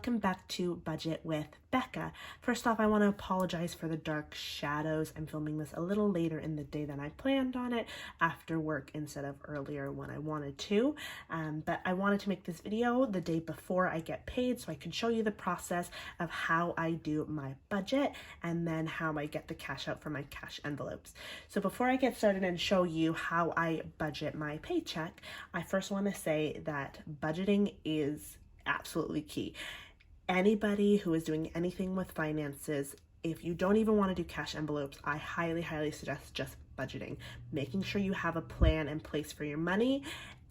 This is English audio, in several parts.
welcome back to Budget with Becca. First off, I want to apologize for the dark shadows. I'm filming this a little later in the day than I planned on it, after work instead of earlier when I wanted to. But I wanted to make this video the day before I get paid so I can show you the process of how I do my budget and then how I get the cash out for my cash envelopes. So before I get started and show you how I budget my paycheck, I first want to say that budgeting is absolutely key. Anybody who is doing anything with finances, if you don't even want to do cash envelopes, I highly suggest just budgeting, making sure you have a plan in place for your money.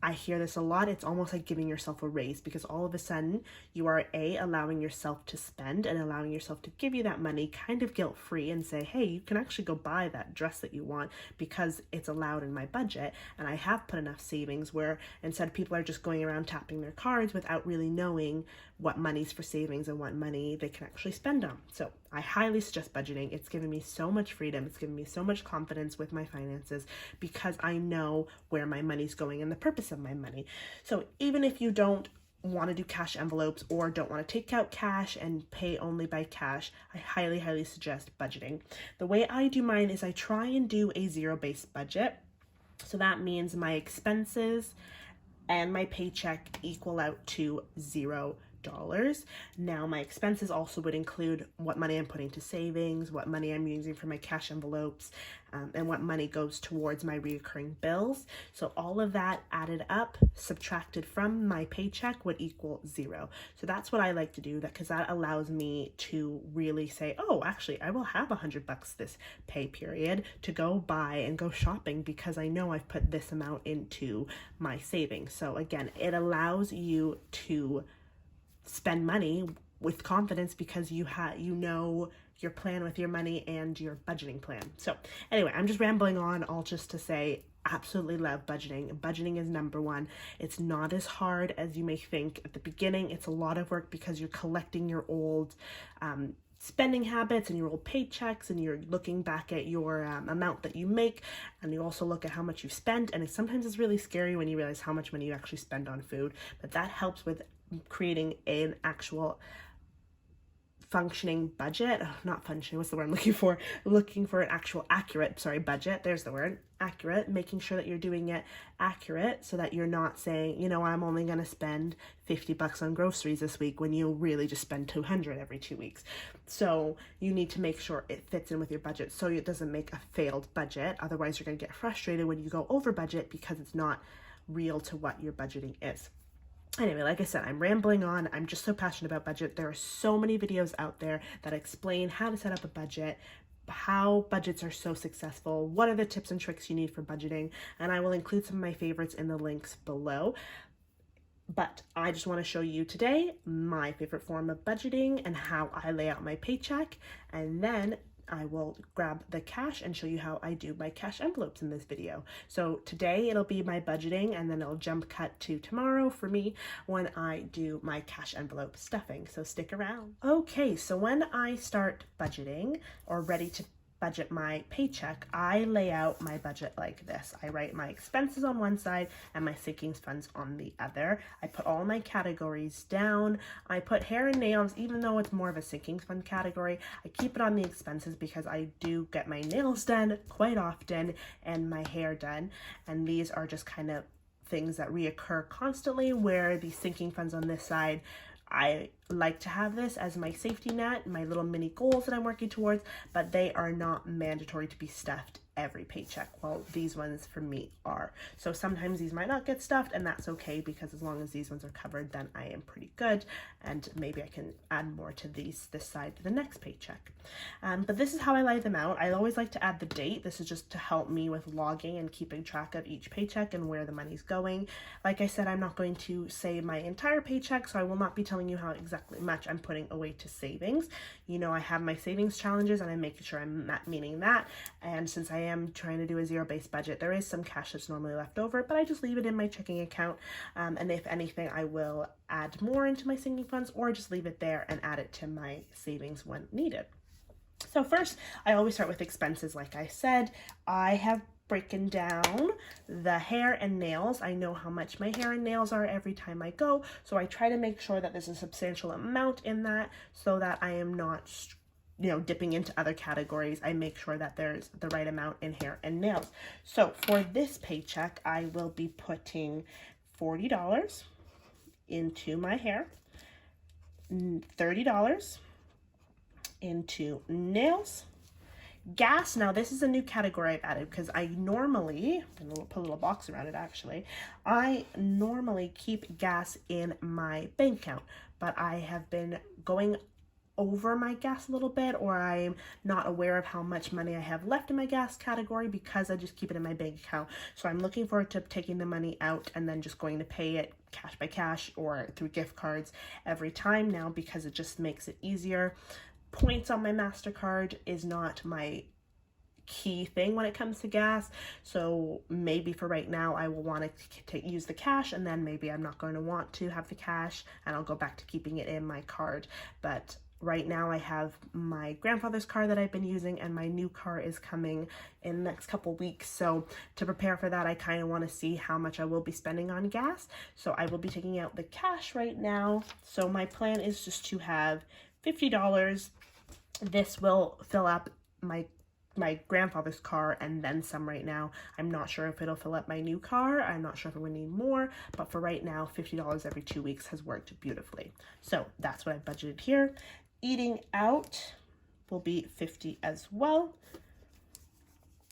I hear this a lot. It's almost like giving yourself a raise, because all of a sudden you are allowing yourself to spend and allowing yourself to give you that money kind of guilt-free and say, hey, you can actually go buy that dress that you want because it's allowed in my budget. And I have put enough savings where instead people are just going around tapping their cards without really knowing what money's for savings and what money they can actually spend on. So I highly suggest budgeting. It's given me so much freedom. It's given me so much confidence with my finances because I know where my money's going and the purpose of my money. So even if you don't want to do cash envelopes or don't want to take out cash and pay only by cash, I highly suggest budgeting. The way I do mine is I try and do a zero-based budget. So that means my expenses and my paycheck equal out to $0. Now my expenses also would include what money I'm putting to savings, what money I'm using for my cash envelopes, and what money goes towards my recurring bills. So all of that added up, subtracted from my paycheck, would equal $0. So that's what I like to do, because that allows me to really say, oh, actually I will have $100 this pay period to go buy and go shopping because I know I've put this amount into my savings. So again, it allows you to spend money with confidence because you know your plan with your money and your budgeting plan. So anyway, I'm just rambling on, all just to say absolutely love budgeting. Budgeting is number one. It's not as hard as you may think at the beginning. It's a lot of work because you're collecting your old spending habits and your old paychecks, and you're looking back at your amount that you make, and you also look at how much you spend. And sometimes it's really scary when you realize how much money you actually spend on food, but that helps with creating an actual functioning budget. Not functioning, what's the word I'm looking for? Looking for an actual accurate, budget, there's the word, accurate, making sure that you're doing it accurate so that you're not saying, you know, I'm only going to spend $50 on groceries this week when you really just spend $200 every 2 weeks. So you need to make sure it fits in with your budget so it doesn't make a failed budget. Otherwise you're going to get frustrated when you go over budget because it's not real to what your budgeting is. Anyway, like I said, I'm rambling on. I'm just so passionate about budget. There are so many videos out there that explain how to set up a budget, how budgets are so successful, what are the tips and tricks you need for budgeting, and I will include some of my favorites in the links below. But I just want to show you today my favorite form of budgeting and how I lay out my paycheck, and then I will grab the cash and show you how I do my cash envelopes in this video. So today it'll be my budgeting, and then it'll jump cut to tomorrow for me when I do my cash envelope stuffing. So stick around. Okay, so when I start budgeting or ready to budget my paycheck, I lay out my budget like this. I write my expenses on one side and my savings funds on the other. I put all my categories down. I put hair and nails, even though it's more of a savings fund category. I keep it on the expenses because I do get my nails done quite often and my hair done. And these are just kind of things that reoccur constantly, where the sinking funds on this side, I like to have this as my safety net, my little mini goals that I'm working towards, but they are not mandatory to be stuffed every paycheck. Well, these ones for me are. So sometimes these might not get stuffed, and that's okay, because as long as these ones are covered, then I am pretty good. And maybe I can add more to this side for the next paycheck. But this is how I lay them out. I always like to add the date. This is just to help me with logging and keeping track of each paycheck and where the money's going. Like I said, I'm not going to say my entire paycheck, so I will not be telling you how exactly much I'm putting away to savings. You know, I have my savings challenges and I'm making sure I'm meeting that. And since I am trying to do a zero-based budget, there is some cash that's normally left over, but I just leave it in my checking account. And if anything, I will add more into my sinking funds or just leave it there and add it to my savings when needed. So first, I always start with expenses. Like I said, I have breaking down the hair and nails. I know how much my hair and nails are every time I go, so I try to make sure that there's a substantial amount in that so that I am not, you know, dipping into other categories. I make sure that there's the right amount in hair and nails. So for this paycheck, I will be putting $40 into my hair, $30 into nails, gas. Now this is a new category I've added because I normally, I'm gonna put a little box around it actually, I normally keep gas in my bank account, but I have been going over my gas a little bit, or I'm not aware of how much money I have left in my gas category because I just keep it in my bank account. So I'm looking forward to taking the money out and then just going to pay it cash by cash or through gift cards every time now, because it just makes it easier. Points on my MasterCard is not my key thing when it comes to gas, so maybe for right now I will want to use the cash, and then maybe I'm not going to want to have the cash and I'll go back to keeping it in my card. But right now I have my grandfather's car that I've been using, and my new car is coming in the next couple weeks. So to prepare for that, I kind of want to see how much I will be spending on gas. So I will be taking out the cash right now. So my plan is just to have $50. This will fill up my grandfather's car and then some right now. I'm not sure if it'll fill up my new car. I'm not sure if I'm gonna need more, but for right now, $50 every 2 weeks has worked beautifully. So that's what I budgeted here. Eating out will be $50 as well.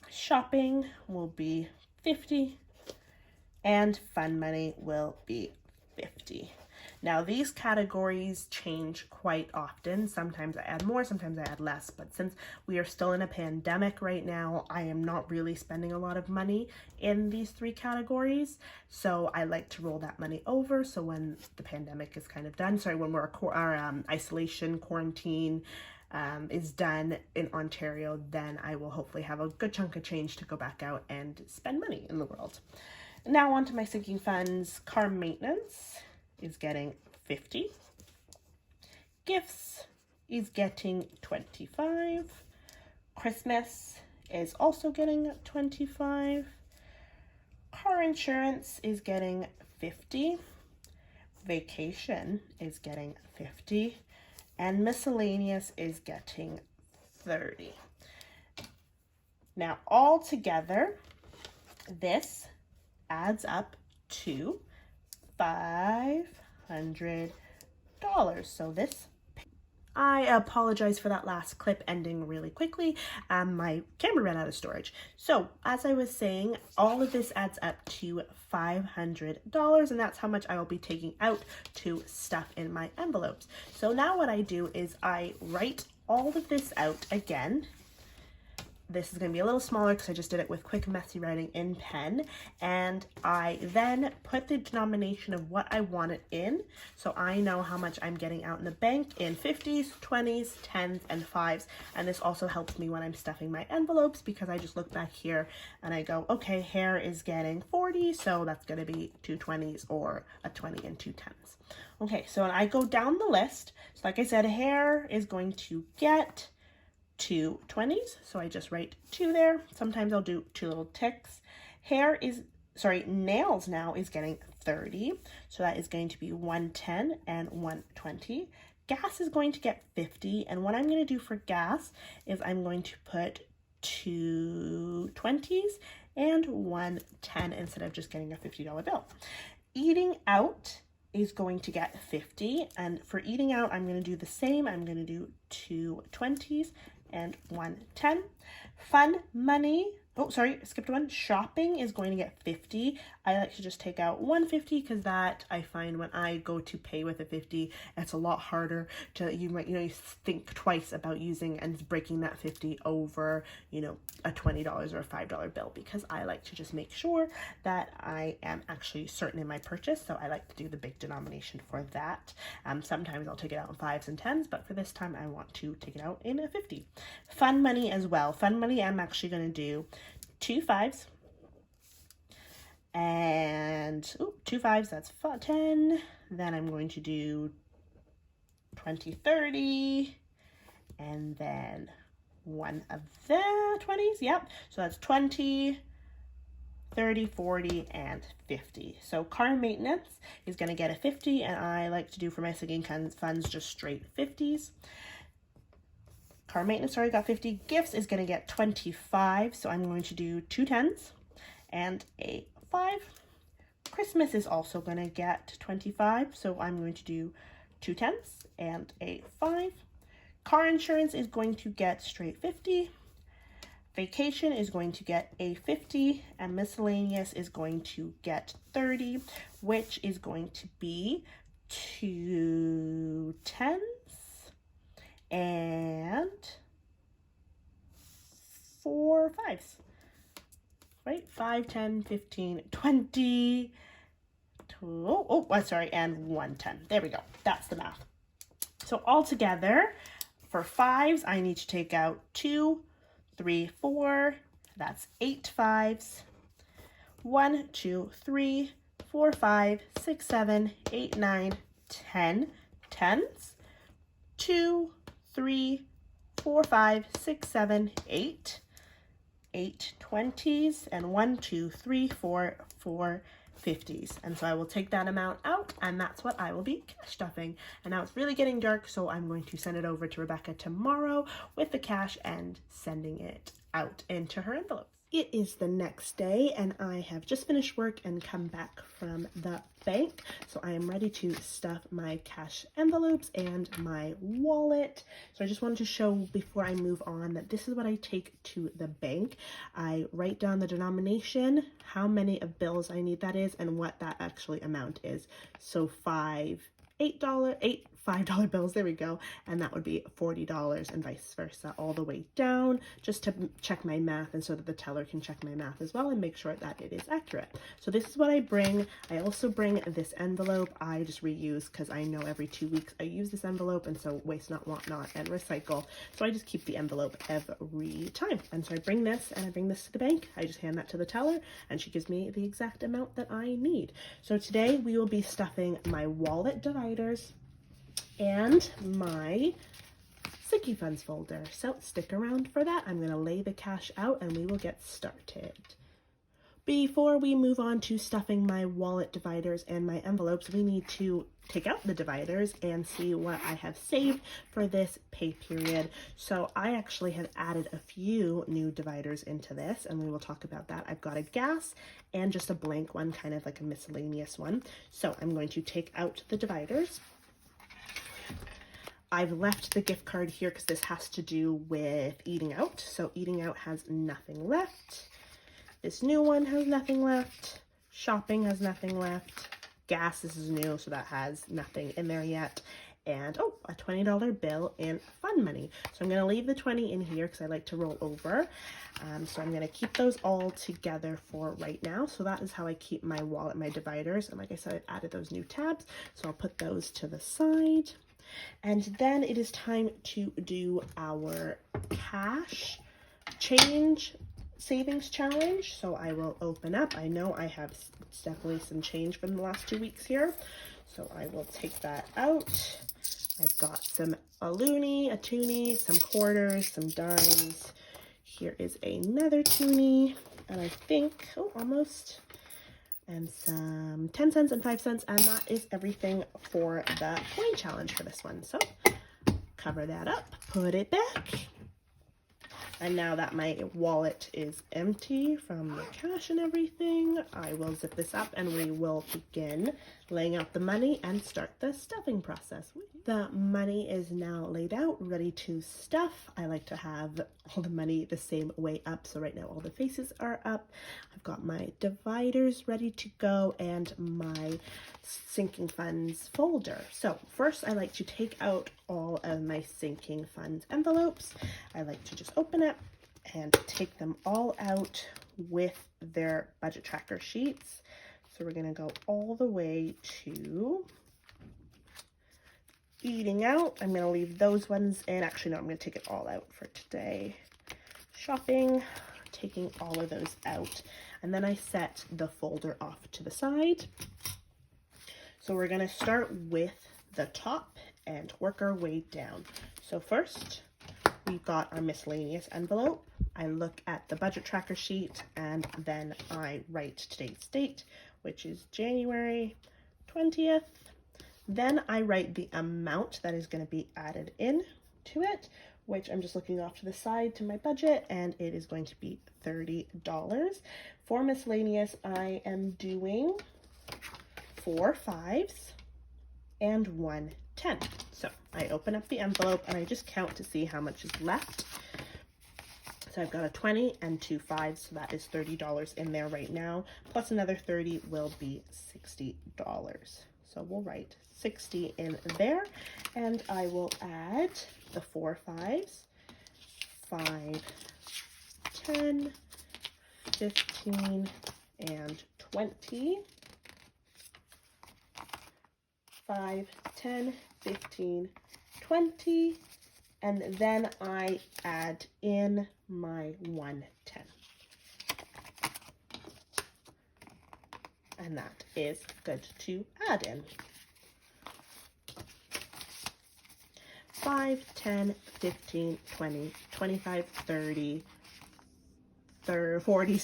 Shopping will be $50, and fun money will be $50. Now these categories change quite often. Sometimes I add more, sometimes I add less, but since we are still in a pandemic right now, I am not really spending a lot of money in these three categories. So I like to roll that money over. So when the pandemic is kind of done, when our isolation quarantine is done in Ontario, then I will hopefully have a good chunk of change to go back out and spend money in the world. Now on to my sinking funds. Car maintenance is getting $50. Gifts is getting $25. Christmas is also getting $25. Car insurance is getting $50. Vacation is getting $50. And miscellaneous is getting $30. Now all together, this adds up to $500. So this, I apologize for that last clip ending really quickly. My camera ran out of storage. So as I was saying, all of this adds up to $500, and that's how much I will be taking out to stuff in my envelopes. So now what I do is I write all of this out again. This is going to be a little smaller because I just did it with quick messy writing in pen, and I then put the denomination of what I want it in, so I know how much I'm getting out in the bank in 50s, 20s, 10s, and 5s. And this also helps me when I'm stuffing my envelopes, because I just look back here and I go, okay, hair is getting 40, so that's going to be 2 20s or a 20 and 2 10s. Okay, so I go down the list. So like I said, hair is going to get 2 20s, so I just write 2 there. Sometimes I'll do 2 little ticks. Nails now is getting 30, so that is going to be 110 and 120. Gas is going to get 50, and what I'm going to do for gas is I'm going to put 2 20s and 110 instead of just getting a $50 bill. Eating out is going to get 50, and for eating out I'm going to do the same. I'm going to do 2 20s and 110. Fun money, skipped one. Shopping is going to get 50. I like to just take out 150 because that I find when I go to pay with a 50, it's a lot harder to, you think twice about using and breaking that 50 over, a $20 or a $5 bill, because I like to just make sure that I am actually certain in my purchase. So I like to do the big denomination for that. Sometimes I'll take it out in 5s and 10s, but for this time I want to take it out in a 50. Fun money as well. Fun money, I'm actually going to do 2 5s and 2 5s, that's 10. Then I'm going to do 20 30, and then one of the 20s. Yep, so that's 20 30, 40, and 50. So car maintenance is going to get a 50, and I like to do for my sinking funds just straight 50s. Car maintenance already got 50. Gifts is going to get 25, so I'm going to do 2 10s and a 5. Christmas is also going to get 25, so I'm going to do 2 10s and a 5. Car insurance is going to get straight 50. Vacation is going to get a 50, and miscellaneous is going to get 30, which is going to be 2 10s and 4 5s. Right? 5, 10, 15, 20. Sorry, and 1 10. There we go. That's the math. So altogether, for 5s, I need to take out 2, 3, 4, that's 8 5s. 1, 2, 3, 4, 5, 6, 7, 8, 9, 10 10s. 2, 3, 4, 5, 6, 7, 8 20s, and 1, 2, 3, 4 50s. And so I will take that amount out, and that's what I will be cash stuffing. And now it's really getting dark, so I'm going to send it over to Rebecca tomorrow with the cash and sending it out into her envelopes. It is the next day, and I have just finished work and come back from the bank, so I am ready to stuff my cash envelopes and my wallet. So I just wanted to show before I move on that this is what I take to the bank. I write down the denomination, how many of bills I need that is, and what that actually amount is. So $5 bills, there we go, and that would be $40, and vice versa all the way down, just to check my math and so that the teller can check my math as well and make sure that it is accurate. So this is what I bring. I also bring this envelope. I just reuse because I know every 2 weeks I use this envelope, and so waste not, want not, and recycle. So I just keep the envelope every time. And so I bring this, and I bring this to the bank. I just hand that to the teller, and she gives me the exact amount that I need. So today we will be stuffing my wallet dividers and my sinking funds folder. So stick around for that. I'm going to lay the cash out and we will get started. Before we move on to stuffing my wallet dividers and my envelopes, we need to take out the dividers and see what I have saved for this pay period. So I actually have added a few new dividers into this, and we will talk about that. I've got a gas and just a blank one, kind of like a miscellaneous one. So I'm going to take out the dividers. I've left the gift card here because this has to do with eating out. So eating out has nothing left. This new one has nothing left. Shopping has nothing left. Gas, this is new, so that has nothing in there yet. And, a $20 bill in fun money. So I'm going to leave the 20 in here because I like to roll over. So I'm going to keep those all together for right now. So that is how I keep my wallet, my dividers. And like I said, I've added those new tabs. So I'll put those to the side. And then it is time to do our cash change savings challenge. So I will open up. I know I have definitely some change from the last 2 weeks here. So I will take that out. I've got a loonie, a toonie, some quarters, some dimes. Here is another toonie, and I think, almost, and some 10 cents and 5 cents, and that is everything for the coin challenge for this one. So cover that up, put it back. And now that my wallet is empty from the cash and everything, I will zip this up and we will begin laying out the money and start the stuffing process. The money is now laid out, ready to stuff. I like to have all the money the same way up. So right now all the faces are up. I've got my dividers ready to go and my sinking funds folder. So first I like to take out all of my sinking funds envelopes. I like to just open it and take them all out with their budget tracker sheets. So we're going to go all the way to eating out. I'm going to leave those ones in. Actually, no, I'm going to take it all out for today. Shopping, taking all of those out. And then I set the folder off to the side. So we're going to start with the top and work our way down. So first, we've got our miscellaneous envelope. I look at the budget tracker sheet and then I write today's date, which is January 20th. Then I write the amount that is going to be added in to it, which I'm just looking off to the side to my budget, and it is going to be $30. For miscellaneous, I am doing 4 5s and 1 10. So I open up the envelope and I just count to see how much is left. So I've got a 20 and 2 5s, so that is $30 in there right now, plus another 30 will be $60. So we'll write 60 in there, and I will add the 4 5s, 5, 10, 15, and 20. 5, 10, 15, 20, and then I add in my 110. And that is good to add in. 5, 10, 15, 20, 25, 30, 40,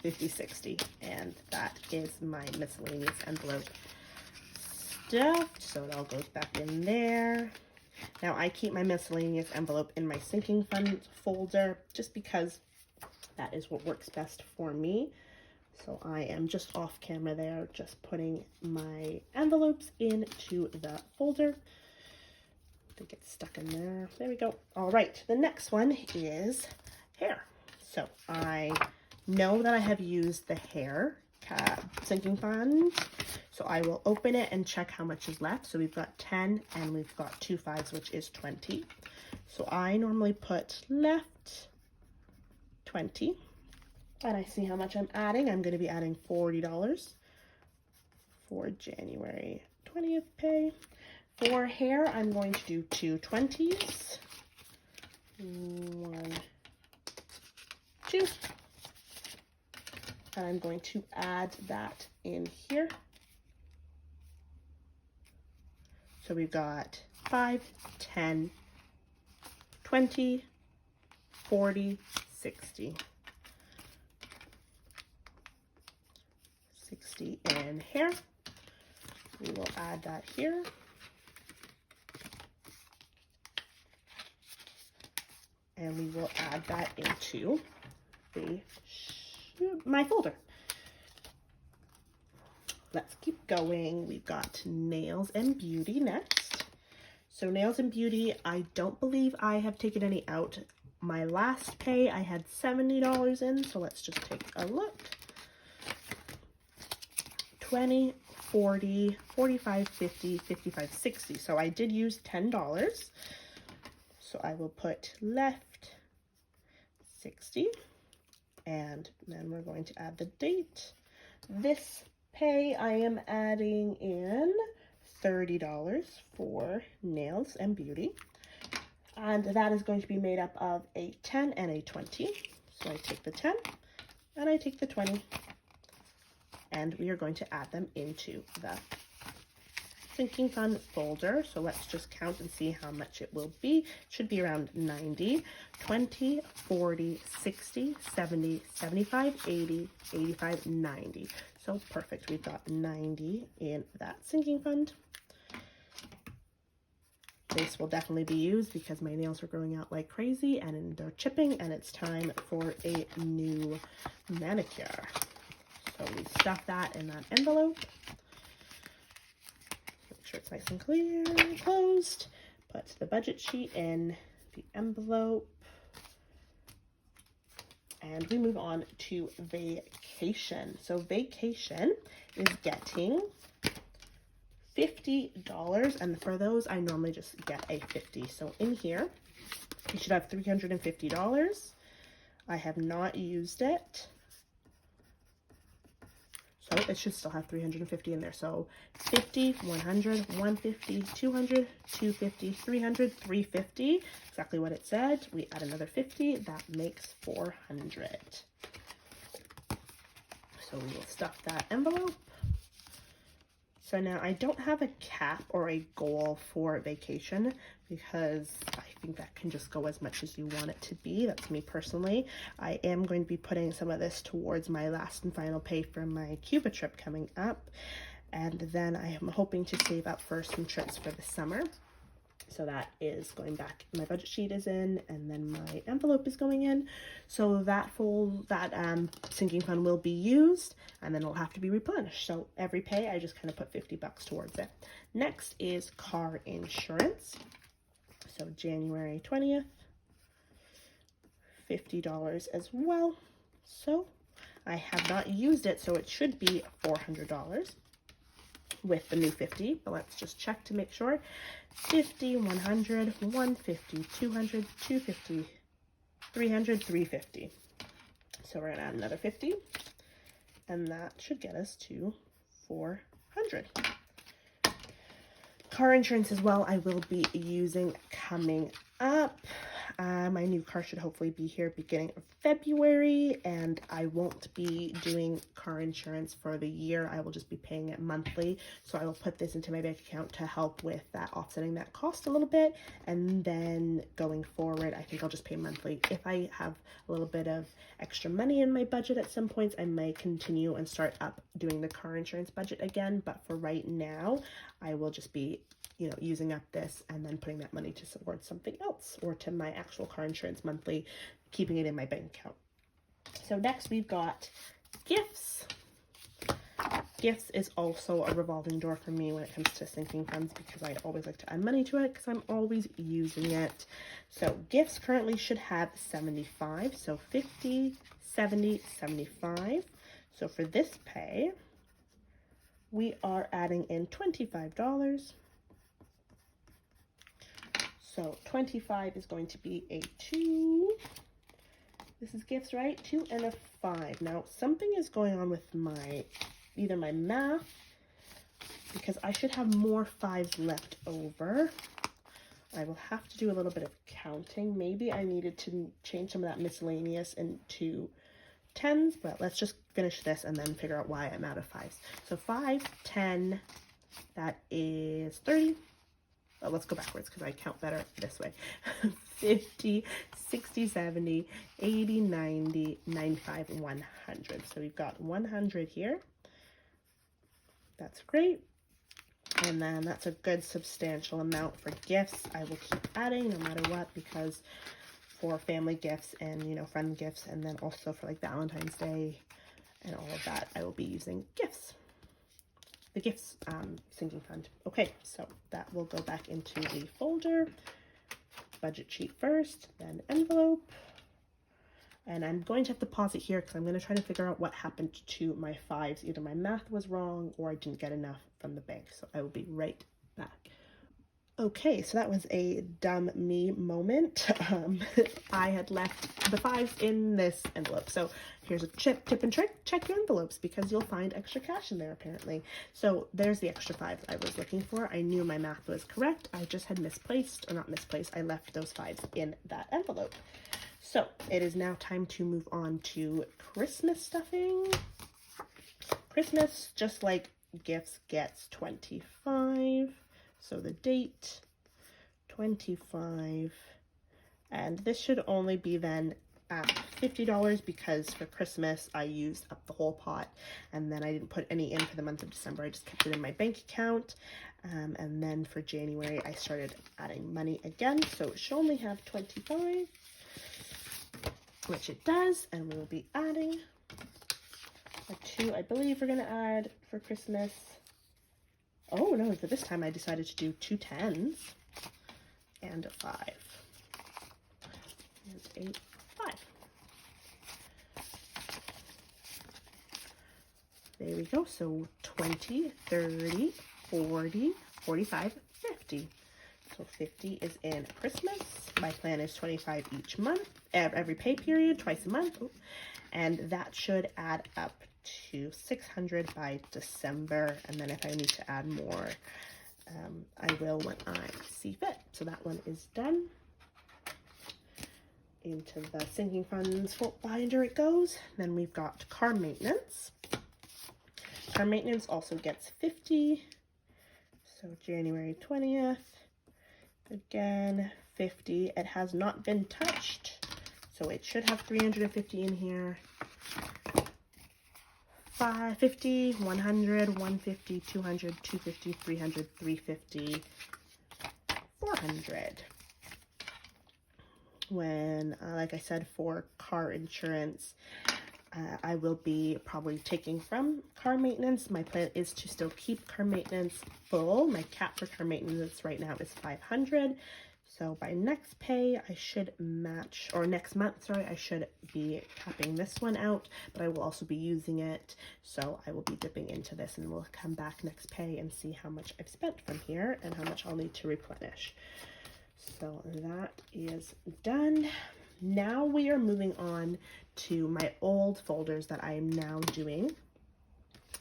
50, 60. And that is my miscellaneous envelope stuffed, so it all goes back in there. Now I keep my miscellaneous envelope in my sinking fund folder just because that is what works best for me. So I am just off camera there, just putting my envelopes into the folder. I think it's stuck in there. There we go. All right, the next one is hair. So I know that I have used the hair sinking fund, so I will open it and check how much is left. So we've got 10 and we've got 2 5s, which is 20. So I normally put left 20, and I see how much I'm adding. I'm going to be adding $40 for January 20th pay. For hair, I'm going to do 2 20s. 1, 2. And I'm going to add that in here. So we've got 5, 10, 20, 40, 60. 60 in hair. We will add that here. And we will add that into my folder. Let's keep going. We've got nails and beauty next. So nails and beauty, I don't believe I have taken any out. My last pay, I had $70 in, so let's just take a look. 20, 40, 45, 50, 55, 60. So I did use $10. So I will put left 60, and then we're going to add the date. This pay, I am adding in $30 for nails and beauty, and that is going to be made up of a 10 and a 20. So I take the 10 and I take the 20, and we are going to add them into the sinking fund folder. So let's just count and see how much it will be. It should be around 90, 20, 40, 60, 70, 75, 80, 85, 90. So perfect. We've got 90 in that sinking fund. This will definitely be used because my nails are growing out like crazy and they're chipping, and it's time for a new manicure. So we stuff that in that envelope. Make sure it's nice and clear and closed. Put the budget sheet in the envelope. And we move on to vacation. So vacation is getting $50, and for those I normally just get a 50. So in here you should have $350. I have not used it, so it should still have 350 in there. So 50, 100, 150, 200, 250, 300, 350, exactly what it said. We add another 50, that makes 400. So we will stuff that envelope. So now I don't have a cap or a goal for vacation because I think that can just go as much as you want it to be. That's me personally. I am going to be putting some of this towards my last and final pay for my Cuba trip coming up. And then I am hoping to save up for some trips for the summer. So that is going back, my budget sheet is in, and then my envelope is going in. So that sinking fund will be used, and then it'll have to be replenished. So every pay, I just kind of put 50 bucks towards it. Next is car insurance. So January 20th, $50 as well. So I have not used it, so it should be $400 with the new 50, but let's just check to make sure. 50, 100, 150, 200, 250, 300, 350. So we're gonna add another 50, and that should get us to 400. Car insurance as well, I will be using coming up. My new car should hopefully be here beginning of February, and I won't be doing car insurance for the year. I will just be paying it monthly. So I will put this into my bank account to help with that, offsetting that cost a little bit. And then going forward, I think I'll just pay monthly. If I have a little bit of extra money in my budget at some points, I may continue and start up doing the car insurance budget again. But for right now, I will just be using up this and then putting that money to support something else or to my actual car insurance monthly, keeping it in my bank account. So next we've got gifts. Gifts is also a revolving door for me when it comes to sinking funds because I always like to add money to it because I'm always using it. So gifts currently should have 75. So 50, 70, 75. So for this pay, we are adding in $25. So 25 is going to be a 2. This is gifts, right? 2 and a 5. Now, something is going on with either my math, because I should have more 5s left over. I will have to do a little bit of counting. Maybe I needed to change some of that miscellaneous into 10s, but let's just finish this and then figure out why I'm out of 5s. So 5, 10, that is 30. Oh, let's go backwards because I count better this way. 50, 60, 70, 80, 90, 95, 100. So we've got 100 here. That's great. And then that's a good substantial amount for gifts. I will keep adding no matter what, because for family gifts and, friend gifts, and then also for like Valentine's Day and all of that, I will be using gifts. The gifts sinking fund. Okay, so that will go back into the folder. Budget sheet first, then envelope. And I'm going to have to pause it here because I'm going to try to figure out what happened to my 5s. Either my math was wrong or I didn't get enough from the bank. So I will be right back. Okay, so that was a dumb me moment. I had left the 5s in this envelope. So here's a tip and trick. Check your envelopes because you'll find extra cash in there apparently. So there's the extra 5s I was looking for. I knew my math was correct. I just had I left those 5s in that envelope. So it is now time to move on to Christmas stuffing. Christmas, just like gifts, gets 25. So the date, 25, and this should only be then at $50 because for Christmas I used up the whole pot, and then I didn't put any in for the month of December. I just kept it in my bank account, and then for January I started adding money again, so it should only have 25, which it does, and we will be adding a 2. I believe we're going to add for Christmas. Oh no, for this time I decided to do 2 10s and a 5. And 8, 5. There we go. So 20, 30, 40, 45, 50. So 50 is in Christmas. My plan is 25 each month, every pay period, twice a month. And that should add up to 600 by December, and then if I need to add more, I will when I see fit. So that one is done. Into the sinking funds binder it goes. Then we've got car maintenance. Car maintenance also gets 50. So January 20th, again, 50. It has not been touched, so it should have 350 in here. 50, 100, 150, 200, 250, 300, 350, 400. When, like I said, for car insurance, I will be probably taking from car maintenance. My plan is to still keep car maintenance full. My cap for car maintenance right now is 500. So by next pay, I should match, or next month, sorry, I should be capping this one out, but I will also be using it. So I will be dipping into this, and we'll come back next pay and see how much I've spent from here and how much I'll need to replenish. So that is done. Now we are moving on to my old folders that I am now doing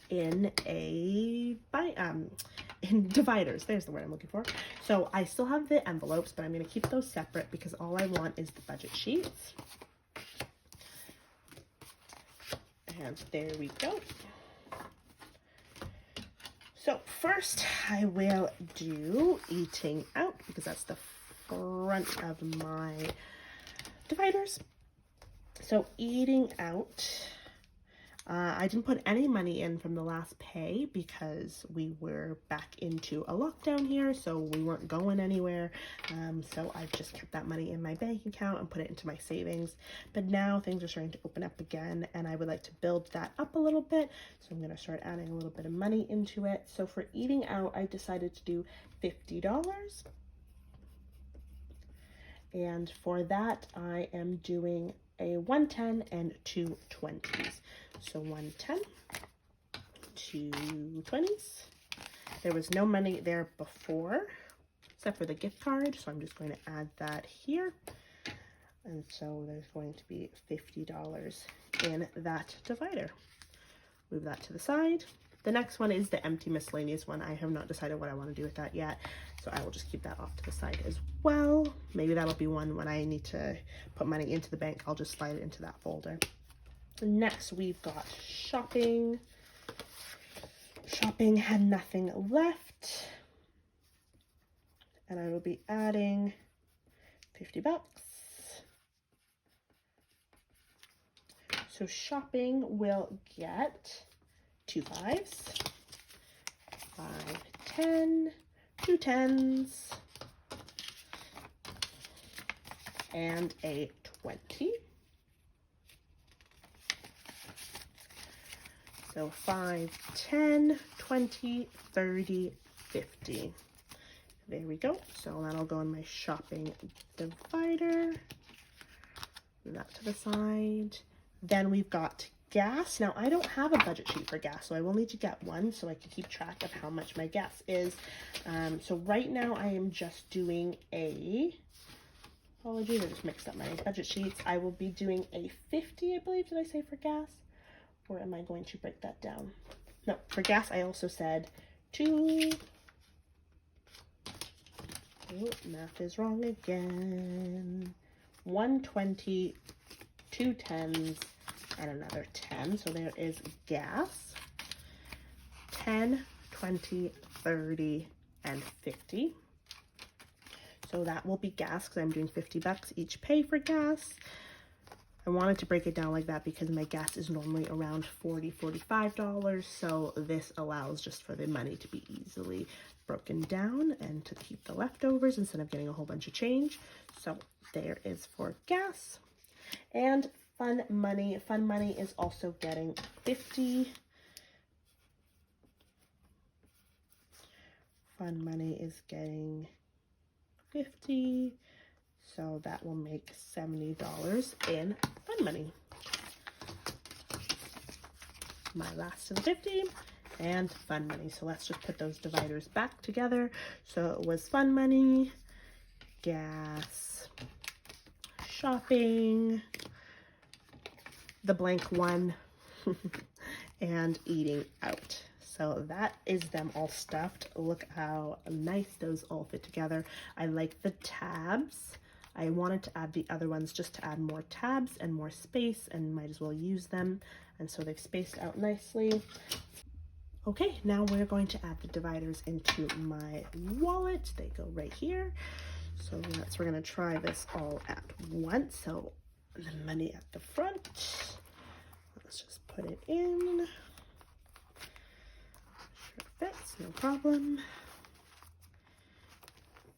in in dividers. There's the word I'm looking for. So I still have the envelopes, but I'm going to keep those separate because all I want is the budget sheets. And there we go. So first I will do eating out because that's the front of my dividers. So eating out, I didn't put any money in from the last pay because we were back into a lockdown here, so we weren't going anywhere. So I just kept that money in my bank account and put it into my savings. But now things are starting to open up again, and I would like to build that up a little bit. So I'm going to start adding a little bit of money into it. So for eating out, I decided to do $50. And for that, I am doing a 110 and 2 20s. So 110, 2 20s. There was no money there before, except for the gift card. So I'm just going to add that here. And so there's going to be $50 in that divider. Move that to the side. The next one is the empty miscellaneous one. I have not decided what I want to do with that yet, so I will just keep that off to the side as well. Maybe that'll be one when I need to put money into the bank. I'll just slide it into that folder. Next, we've got shopping. Shopping had nothing left, and I will be adding $50. So shopping will get 2 5s, 5 10, 2 10s, and a 20. So 5, 10, 20, 30, 50. There we go. So that'll go in my shopping divider. Move that to the side. Then we've got gas. Now I don't have a budget sheet for gas, so I will need to get one so I can keep track of how much my gas is. So right now I am just doing apologies, I just mixed up my budget sheets. I will be doing a 50, I believe, did I say, for gas? Or am I going to break that down? No, for gas I also said 2. Oh, math is wrong again. 120, 2 10s, and another 10. So there is gas. 10, 20, 30, and 50. So that will be gas because I'm doing $50 each pay for gas. I wanted to break it down like that because my gas is normally around $40, $45. So this allows just for the money to be easily broken down and to keep the leftovers instead of getting a whole bunch of change. So there is for gas. And fun money. Fun money is also getting 50. Fun money is getting 50. So that will make $70 in fun money. My last of the 50 and fun money. So let's just put those dividers back together. So it was fun money, gas, shopping, the blank one, and eating out. So that is them all stuffed. Look how nice those all fit together. I like the tabs. I wanted to add the other ones just to add more tabs and more space, and might as well use them. And so they've spaced out nicely. Okay, now we're going to add the dividers into my wallet. They go right here. So we're going to try this all at once. So the money at the front. Let's just put it in. Sure fits, no problem.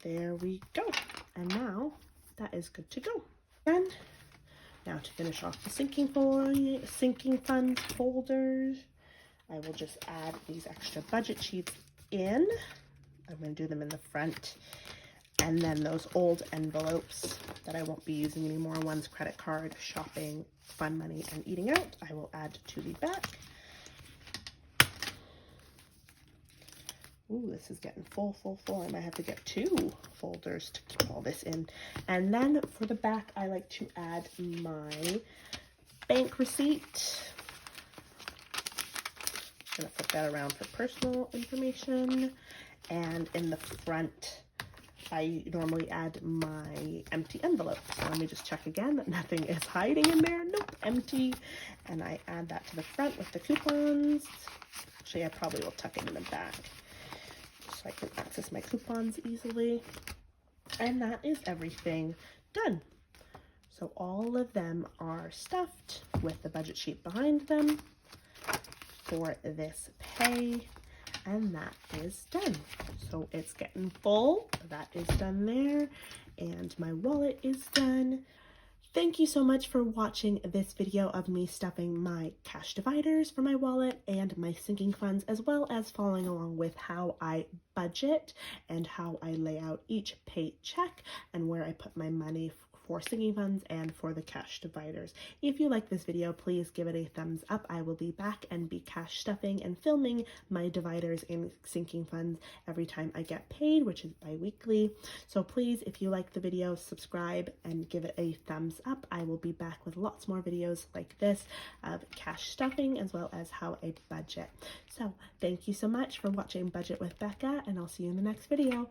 There we go. And now that is good to go. And now to finish off the sinking funds folders, I will just add these extra budget sheets in. I'm going to do them in the front. And then those old envelopes that I won't be using anymore, one's credit card, shopping, fun money, and eating out, I will add to the back. Ooh, this is getting full. I might have to get 2 folders to keep all this in. And then for the back, I like to add my bank receipt. I'm gonna flip that around for personal information. And in the front, I normally add my empty envelope. So let me just check again that nothing is hiding in there. Nope, empty. And I add that to the front with the coupons. Actually, I probably will tuck it in the back so I can access my coupons easily. And that is everything done. So all of them are stuffed with the budget sheet behind them for this pay, and that is done. So it's getting full. That is done there, and my wallet is done. Thank you so much for watching this video of me stuffing my cash dividers for my wallet and my sinking funds, as well as following along with how I budget and how I lay out each paycheck and where I put my money for sinking funds and for the cash dividers. If you like this video, please give it a thumbs up. I will be back and be cash stuffing and filming my dividers and sinking funds every time I get paid, which is bi-weekly. So please, if you like the video, subscribe and give it a thumbs up. I will be back with lots more videos like this of cash stuffing as well as how I budget. So thank you so much for watching Budget with Becca, and I'll see you in the next video.